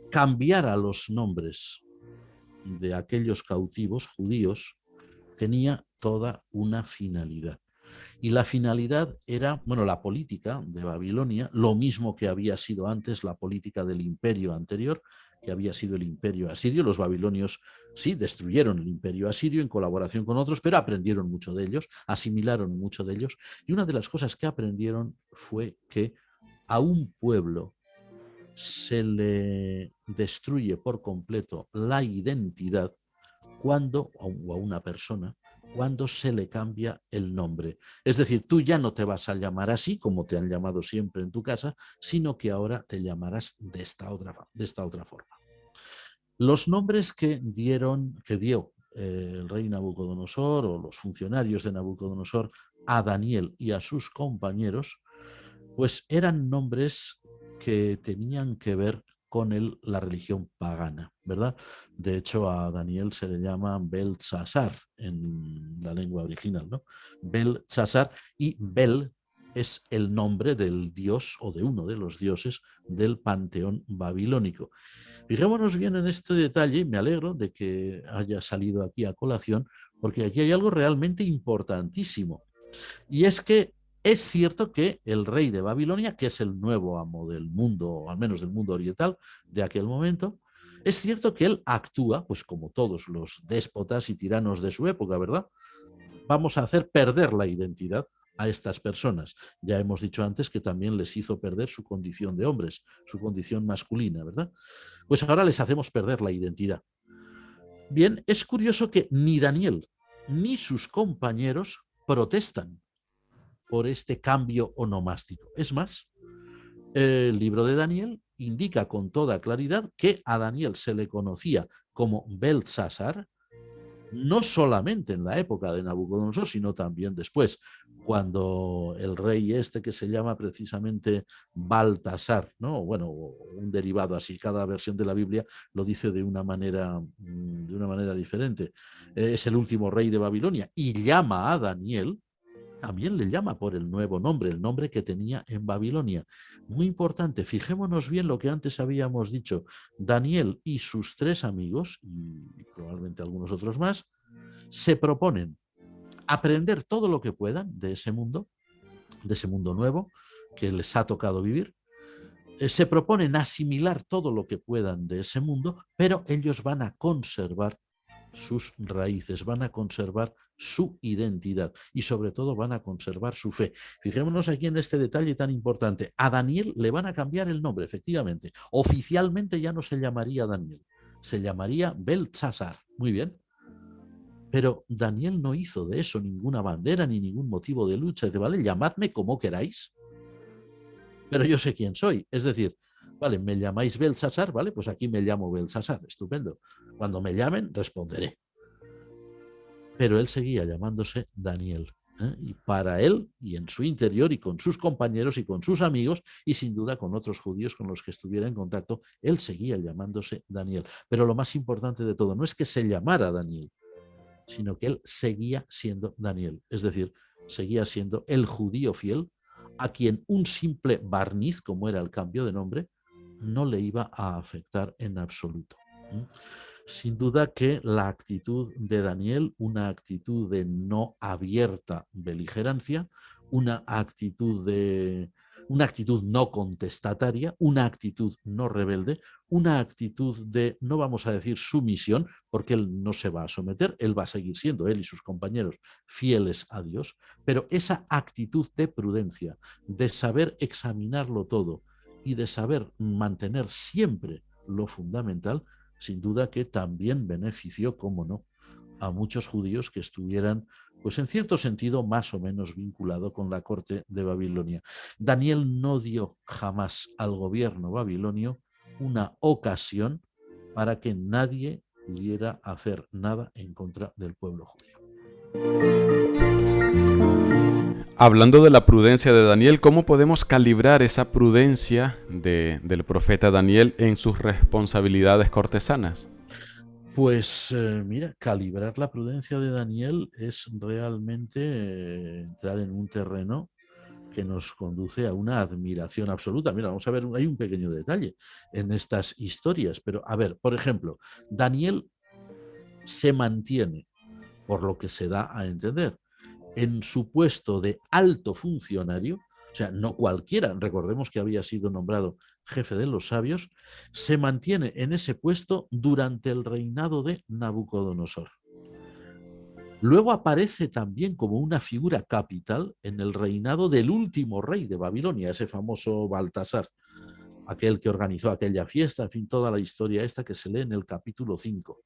cambiara los nombres de aquellos cautivos judíos tenía toda una finalidad. Y la finalidad era, bueno, la política de Babilonia, lo mismo que había sido antes la política del imperio anterior, que había sido el imperio asirio. Los babilonios sí destruyeron el imperio asirio en colaboración con otros, pero aprendieron mucho de ellos, asimilaron mucho de ellos. Y una de las cosas que aprendieron fue que a un pueblo se le destruye por completo la identidad cuando, o a una persona, cuando se le cambia el nombre. Es decir, tú ya no te vas a llamar así, como te han llamado siempre en tu casa, sino que ahora te llamarás de esta otra forma. Los nombres que dio el rey Nabucodonosor o los funcionarios de Nabucodonosor a Daniel y a sus compañeros, pues eran nombres que tenían que ver con la religión pagana, ¿verdad? De hecho, a Daniel se le llama Beltsasar en la lengua original, ¿no? Beltsasar, y Bel es el nombre del dios o de uno de los dioses del panteón babilónico. Fijémonos bien en este detalle y me alegro de que haya salido aquí a colación, porque aquí hay algo realmente importantísimo. Y es que es cierto que el rey de Babilonia, que es el nuevo amo del mundo, o al menos del mundo oriental de aquel momento, es cierto que él actúa, pues como todos los déspotas y tiranos de su época, ¿verdad? Vamos a hacer perder la identidad a estas personas. Ya hemos dicho antes que también les hizo perder su condición de hombres, su condición masculina, ¿verdad? Pues ahora les hacemos perder la identidad. Bien, es curioso que ni Daniel ni sus compañeros protestan por este cambio onomástico. Es más, el libro de Daniel indica con toda claridad que a Daniel se le conocía como Beltsasar no solamente en la época de Nabucodonosor, sino también después, cuando el rey este que se llama precisamente Baltasar, ¿no? Bueno, un derivado así, cada versión de la Biblia lo dice de una manera diferente. Es el último rey de Babilonia y llama a Daniel, también le llama por el nuevo nombre, el nombre que tenía en Babilonia. Muy importante, fijémonos bien lo que antes habíamos dicho. Daniel y sus 3 amigos, y probablemente algunos otros más, se proponen aprender todo lo que puedan de ese mundo nuevo que les ha tocado vivir. Se proponen asimilar todo lo que puedan de ese mundo, pero ellos van a conservar sus raíces, van a conservar su identidad y sobre todo van a conservar su fe. Fijémonos aquí en este detalle tan importante. A Daniel le van a cambiar el nombre, efectivamente. Oficialmente ya no se llamaría Daniel, se llamaría Beltsasar. Muy bien. Pero Daniel no hizo de eso ninguna bandera ni ningún motivo de lucha. Dice, vale, llamadme como queráis, pero yo sé quién soy. Es decir, vale, me llamáis Belsasar, vale, pues aquí me llamo Belsasar, estupendo. Cuando me llamen, responderé. Pero él seguía llamándose Daniel. Y para él, y en su interior, y con sus compañeros, y con sus amigos, y sin duda con otros judíos con los que estuviera en contacto, él seguía llamándose Daniel. Pero lo más importante de todo no es que se llamara Daniel, sino que él seguía siendo Daniel. Es decir, seguía siendo el judío fiel a quien un simple barniz, como era el cambio de nombre, no le iba a afectar en absoluto. Sin duda que la actitud de Daniel, una actitud de no abierta beligerancia, una actitud no contestataria, una actitud no rebelde, una actitud de, no vamos a decir sumisión, porque él no se va a someter, él va a seguir siendo, él y sus compañeros, fieles a Dios, pero esa actitud de prudencia, de saber examinarlo todo y de saber mantener siempre lo fundamental, sin duda que también benefició, cómo no, a muchos judíos que estuvieran, pues en cierto sentido, más o menos vinculado con la corte de Babilonia. Daniel no dio jamás al gobierno babilonio una ocasión para que nadie pudiera hacer nada en contra del pueblo judío. Hablando de la prudencia de Daniel, ¿cómo podemos calibrar esa prudencia del profeta Daniel en sus responsabilidades cortesanas? Pues mira, calibrar la prudencia de Daniel es realmente entrar en un terreno que nos conduce a una admiración absoluta. Mira, vamos a ver, hay un pequeño detalle en estas historias, pero a ver, por ejemplo, Daniel se mantiene, por lo que se da a entender, en su puesto de alto funcionario, o sea, no cualquiera, recordemos que había sido nombrado jefe de los sabios, se mantiene en ese puesto durante el reinado de Nabucodonosor. Luego aparece también como una figura capital en el reinado del último rey de Babilonia, ese famoso Baltasar, aquel que organizó aquella fiesta, en fin, toda la historia esta que se lee en el capítulo 5.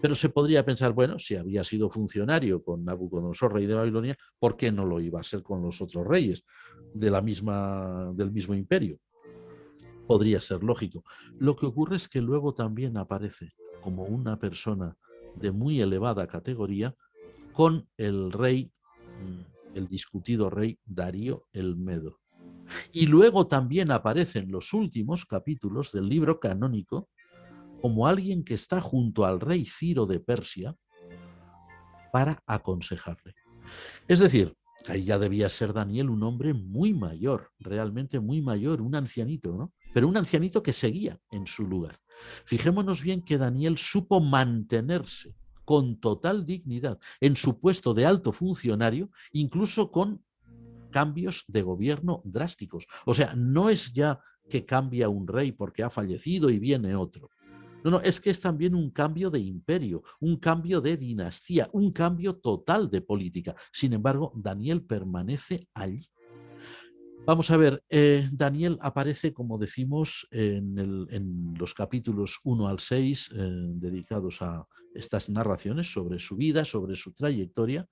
Pero se podría pensar, bueno, si había sido funcionario con Nabucodonosor, rey de Babilonia, ¿por qué no lo iba a ser con los otros reyes del mismo imperio? Podría ser lógico. Lo que ocurre es que luego también aparece como una persona de muy elevada categoría con el rey, el discutido rey Darío el Medo. Y luego también aparece en los últimos capítulos del libro canónico como alguien que está junto al rey Ciro de Persia para aconsejarle. Es decir, ahí ya debía ser Daniel un hombre muy mayor, realmente muy mayor, un ancianito, ¿no? Pero un ancianito que seguía en su lugar. Fijémonos bien que Daniel supo mantenerse con total dignidad en su puesto de alto funcionario, incluso con cambios de gobierno drásticos. O sea, no es ya que cambia un rey porque ha fallecido y viene otro. No, es que es también un cambio de imperio, un cambio de dinastía, un cambio total de política. Sin embargo, Daniel permanece allí. Vamos a ver, Daniel aparece, como decimos, en los capítulos 1 al 6, dedicados a estas narraciones sobre su vida, sobre su trayectoria.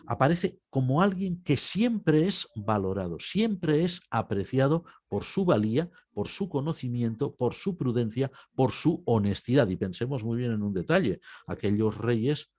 Aparece como alguien que siempre es valorado, siempre es apreciado por su valía, por su conocimiento, por su prudencia, por su honestidad. Y pensemos muy bien en un detalle, aquellos reyes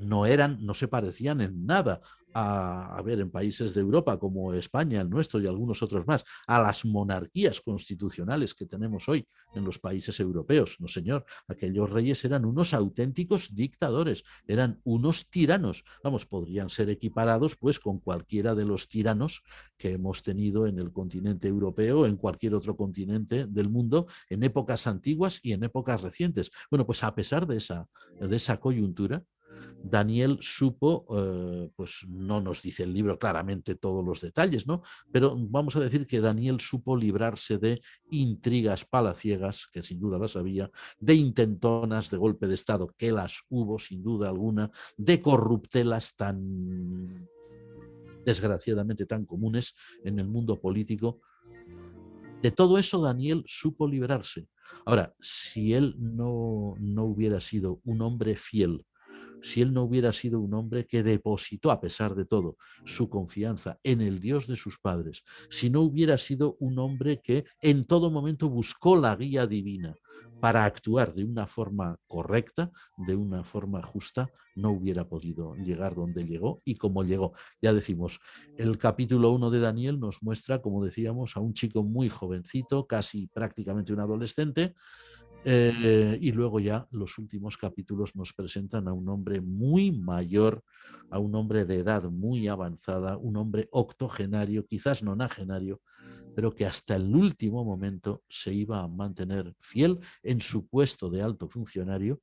no se parecían en nada a ver, en países de Europa como España, el nuestro y algunos otros más, a las monarquías constitucionales que tenemos hoy en los países europeos. No, señor, aquellos reyes eran unos auténticos dictadores, eran unos tiranos. Vamos, podrían ser equiparados pues con cualquiera de los tiranos que hemos tenido en el continente europeo, en cualquier otro continente del mundo, en épocas antiguas y en épocas recientes. Bueno, pues a pesar de esa coyuntura, Daniel supo, pues no nos dice el libro claramente todos los detalles, ¿no? Pero vamos a decir que Daniel supo librarse de intrigas palaciegas, que sin duda las había, de intentonas de golpe de Estado, que las hubo sin duda alguna, de corruptelas tan desgraciadamente tan comunes en el mundo político. De todo eso Daniel supo librarse. Ahora, si él no hubiera sido un hombre fiel, si él no hubiera sido un hombre que depositó, a pesar de todo, su confianza en el Dios de sus padres, si no hubiera sido un hombre que en todo momento buscó la guía divina para actuar de una forma correcta, de una forma justa, no hubiera podido llegar donde llegó y como llegó. Ya decimos, el capítulo 1 de Daniel nos muestra, como decíamos, a un chico muy jovencito, casi prácticamente un adolescente, y luego ya los últimos capítulos nos presentan a un hombre muy mayor, a un hombre de edad muy avanzada, un hombre octogenario, quizás nonagenario, pero que hasta el último momento se iba a mantener fiel en su puesto de alto funcionario.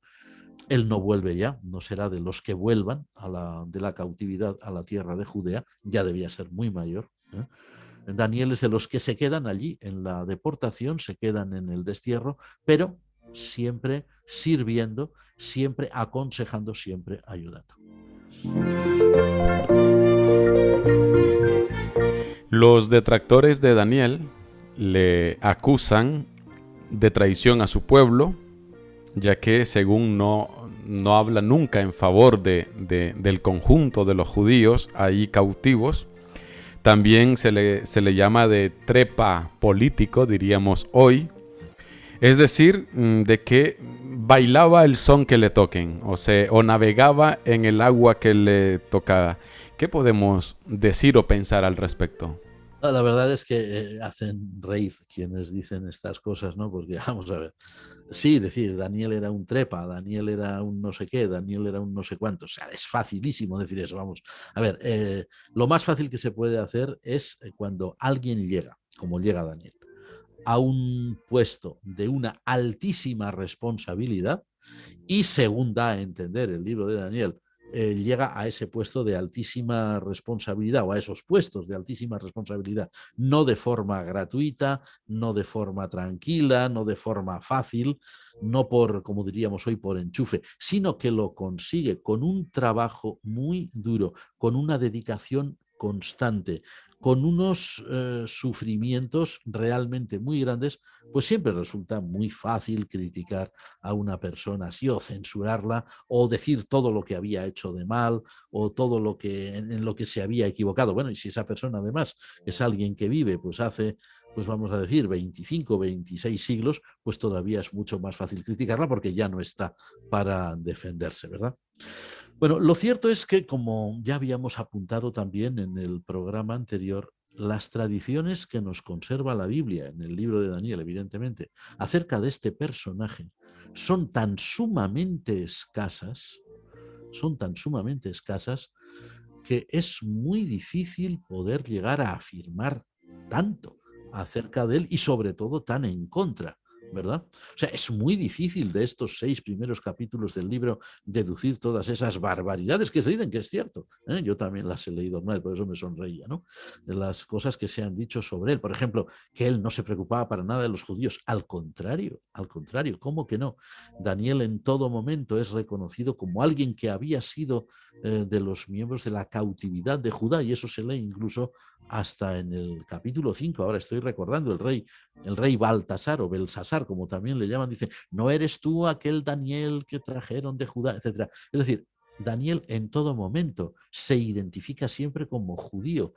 Él no vuelve ya, no será de los que vuelvan de la cautividad a la tierra de Judea, ya debía ser muy mayor, ¿eh? Daniel es de los que se quedan allí en la deportación, se quedan en el destierro, pero siempre sirviendo, siempre aconsejando, siempre ayudando. Los detractores de Daniel le acusan de traición a su pueblo, ya que según no habla nunca en favor del conjunto de los judíos ahí cautivos. También se le llama de trepa político, diríamos hoy. Es decir, de que bailaba el son que le toquen, o navegaba en el agua que le tocaba. ¿Qué podemos decir o pensar al respecto? La verdad es que hacen reír quienes dicen estas cosas, ¿no? Porque vamos a ver, sí, decir Daniel era un trepa, Daniel era un no sé qué, Daniel era un no sé cuánto, o sea, es facilísimo decir eso, vamos. A ver, lo más fácil que se puede hacer es cuando alguien llega, como llega Daniel, a un puesto de una altísima responsabilidad y según da a entender el libro de Daniel, llega a ese puesto de altísima responsabilidad o a esos puestos de altísima responsabilidad, no de forma gratuita, no de forma tranquila, no de forma fácil, no por, como diríamos hoy, por enchufe, sino que lo consigue con un trabajo muy duro, con una dedicación constante, con unos sufrimientos realmente muy grandes, pues siempre resulta muy fácil criticar a una persona así o censurarla o decir todo lo que había hecho de mal o todo lo que en lo que se había equivocado. Bueno, y si esa persona además es alguien que vive pues hace, pues vamos a decir 25, 26 siglos, pues todavía es mucho más fácil criticarla porque ya no está para defenderse, ¿verdad? Bueno, lo cierto es que, como ya habíamos apuntado también en el programa anterior, las tradiciones que nos conserva la Biblia, en el libro de Daniel, evidentemente, acerca de este personaje, son tan sumamente escasas, que es muy difícil poder llegar a afirmar tanto acerca de él y sobre todo tan en contra, ¿verdad? O sea, es muy difícil de estos 6 primeros capítulos del libro deducir todas esas barbaridades que se dicen, que es cierto, ¿eh? Yo también las he leído alguna vez, por eso me sonreía, ¿no? De las cosas que se han dicho sobre él. Por ejemplo, que él no se preocupaba para nada de los judíos. Al contrario, ¿cómo que no? Daniel en todo momento es reconocido como alguien que había sido de los miembros de la cautividad de Judá, y eso se lee incluso hasta en el capítulo 5. Ahora estoy recordando, el rey Baltasar o Belsasar, como también le llaman, dice, ¿no eres tú aquel Daniel que trajeron de Judá, etcétera? Es decir, Daniel en todo momento se identifica siempre como judío,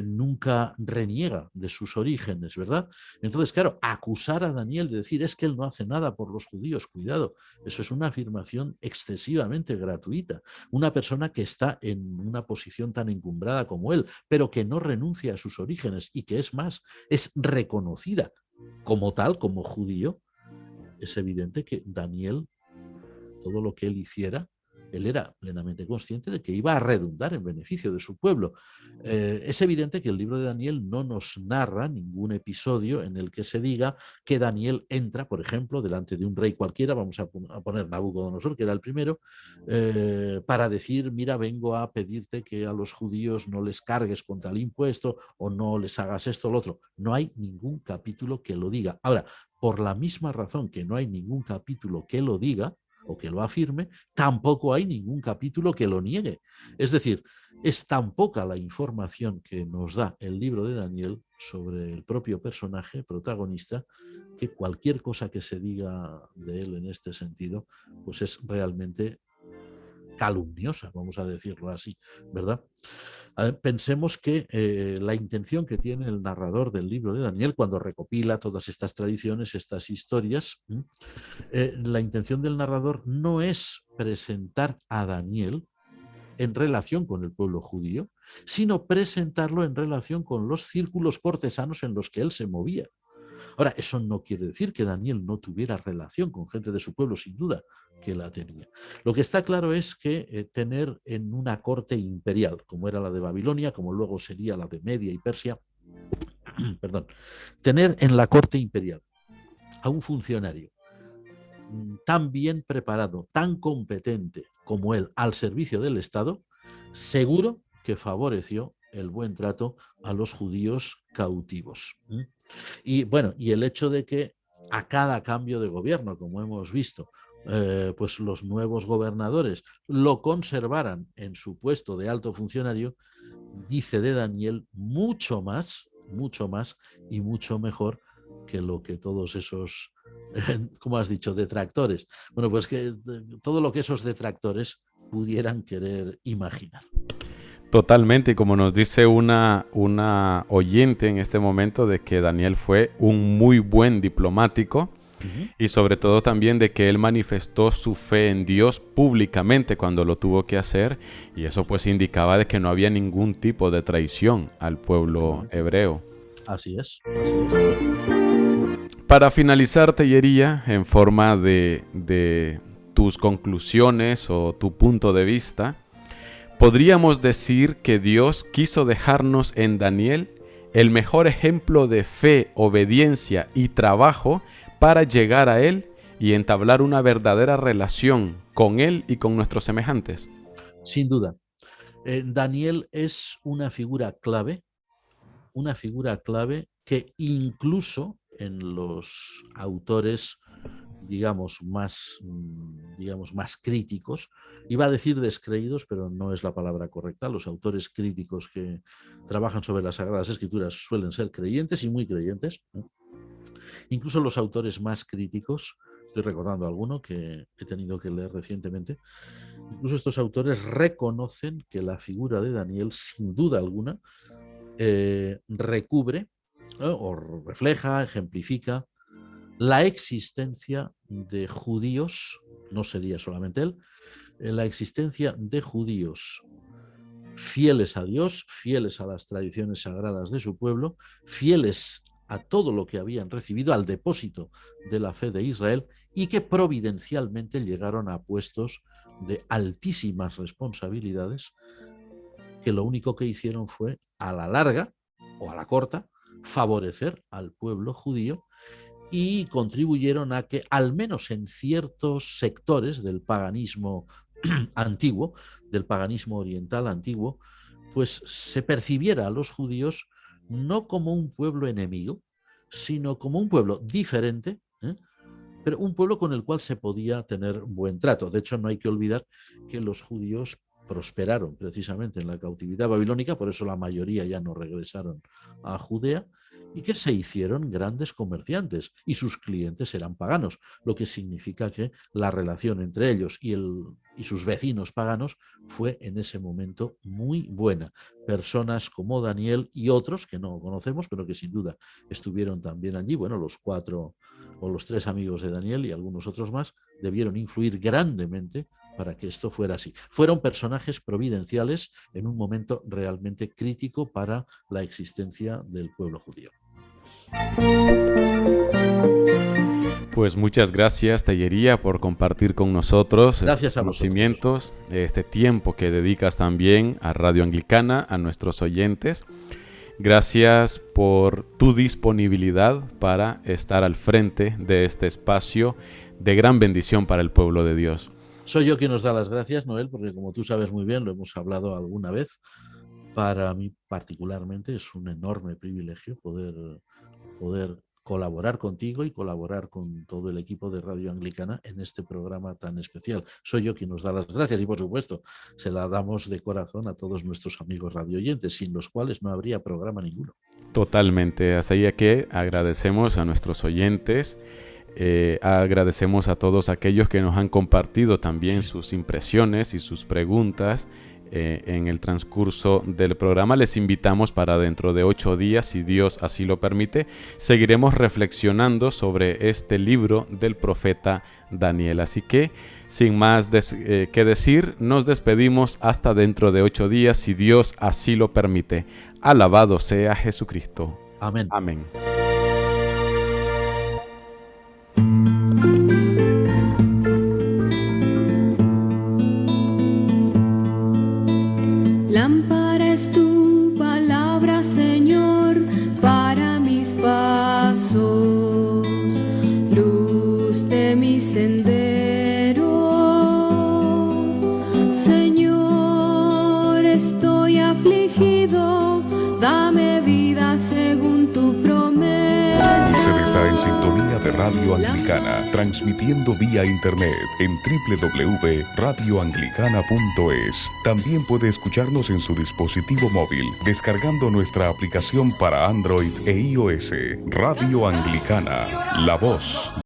nunca reniega de sus orígenes, ¿verdad? Entonces, claro, acusar a Daniel de decir es que él no hace nada por los judíos, cuidado, eso es una afirmación excesivamente gratuita. Una persona que está en una posición tan encumbrada como él, pero que no renuncia a sus orígenes y que es más, es reconocida como tal, como judío, es evidente que Daniel, todo lo que él hiciera, él era plenamente consciente de que iba a redundar en beneficio de su pueblo. Es evidente que el libro de Daniel no nos narra ningún episodio en el que se diga que Daniel entra, por ejemplo, delante de un rey cualquiera, vamos a poner Nabucodonosor, que era el primero, para decir, mira, vengo a pedirte que a los judíos no les cargues con tal impuesto o no les hagas esto o lo otro. No hay ningún capítulo que lo diga. Ahora, por la misma razón que no hay ningún capítulo que lo diga, o que lo afirme, tampoco hay ningún capítulo que lo niegue. Es decir, es tan poca la información que nos da el libro de Daniel sobre el propio personaje protagonista que cualquier cosa que se diga de él en este sentido, pues es realmente calumniosa, vamos a decirlo así, ¿verdad? Pensemos que la intención que tiene el narrador del libro de Daniel cuando recopila todas estas tradiciones, estas historias, la intención del narrador no es presentar a Daniel en relación con el pueblo judío, sino presentarlo en relación con los círculos cortesanos en los que él se movía. Ahora, eso no quiere decir que Daniel no tuviera relación con gente de su pueblo, sin duda que la tenía. Lo que está claro es que tener en una corte imperial, como era la de Babilonia, como luego sería la de Media y Persia, perdón, tener en la corte imperial a un funcionario tan bien preparado, tan competente como él al servicio del Estado, seguro que favoreció el buen trato a los judíos cautivos. Y bueno, y el hecho de que a cada cambio de gobierno, como hemos visto, pues los nuevos gobernadores lo conservaran en su puesto de alto funcionario, dice de Daniel mucho más y mucho mejor que lo que todos esos, como has dicho, detractores. Bueno, pues que todo lo que esos detractores pudieran querer imaginar. Totalmente, y como nos dice una oyente en este momento de que Daniel fue un muy buen diplomático y sobre todo también de que él manifestó su fe en Dios públicamente cuando lo tuvo que hacer, y eso pues indicaba de que no había ningún tipo de traición al pueblo hebreo. Así es, así es. Para finalizar, Tellería, en forma de tus conclusiones o tu punto de vista, podríamos decir que Dios quiso dejarnos en Daniel el mejor ejemplo de fe, obediencia y trabajo para llegar a Él y entablar una verdadera relación con Él y con nuestros semejantes. Sin duda. Daniel es una figura clave que incluso en los autores digamos más críticos, iba a decir descreídos, pero no es la palabra correcta. Los autores críticos que trabajan sobre las Sagradas Escrituras suelen ser creyentes y muy creyentes. Incluso los autores más críticos, estoy recordando alguno que he tenido que leer recientemente, incluso estos autores reconocen que la figura de Daniel, sin duda alguna, recubre o refleja, ejemplifica la existencia de judíos, no sería solamente él, la existencia de judíos fieles a Dios, fieles a las tradiciones sagradas de su pueblo, fieles a todo lo que habían recibido, al depósito de la fe de Israel, y que providencialmente llegaron a puestos de altísimas responsabilidades, que lo único que hicieron fue, a la larga o a la corta, favorecer al pueblo judío y contribuyeron a que, al menos en ciertos sectores del paganismo antiguo, del paganismo oriental antiguo, pues se percibiera a los judíos no como un pueblo enemigo, sino como un pueblo diferente, pero un pueblo con el cual se podía tener buen trato. De hecho, no hay que olvidar que los judíos prosperaron precisamente en la cautividad babilónica, por eso la mayoría ya no regresaron a Judea, y que se hicieron grandes comerciantes y sus clientes eran paganos, lo que significa que la relación entre ellos y el y sus vecinos paganos fue en ese momento muy buena. Personas como Daniel y otros que no conocemos, pero que sin duda estuvieron también allí, bueno, los 4 o los 3 amigos de Daniel y algunos otros más, debieron influir grandemente para que esto fuera así. Fueron personajes providenciales en un momento realmente crítico para la existencia del pueblo judío. Pues muchas gracias, Tellería, por compartir con nosotros Gracias a conocimientos, este tiempo que dedicas también a Radio Anglicana, a nuestros oyentes. Gracias por tu disponibilidad para estar al frente de este espacio de gran bendición para el pueblo de Dios. Soy yo quien os da las gracias, Noel, porque como tú sabes muy bien, lo hemos hablado alguna vez, para mí particularmente es un enorme privilegio poder colaborar contigo y colaborar con todo el equipo de Radio Anglicana en este programa tan especial. Soy yo quien nos da las gracias y, por supuesto, se la damos de corazón a todos nuestros amigos radioyentes, sin los cuales no habría programa ninguno. Totalmente, así que agradecemos a nuestros oyentes, agradecemos a todos aquellos que nos han compartido también sus impresiones y sus preguntas en el transcurso del programa. Les invitamos para dentro de 8 días, si Dios así lo permite, seguiremos reflexionando sobre este libro del profeta Daniel. Así que, sin más que decir, nos despedimos hasta dentro de 8 días, si Dios así lo permite. Alabado sea Jesucristo. Amén. Amén. Lámpara es tu palabra, Señor, para mis pasos, luz de mi sendero. Señor, estoy afligido, dame vida según tu promesa. Usted está en sintonía de Radio Anglicana, transmitiendo vía internet en www.radioanglicana.es. También puede escucharnos en su dispositivo móvil, descargando nuestra aplicación para Android e iOS. Radio Anglicana, la voz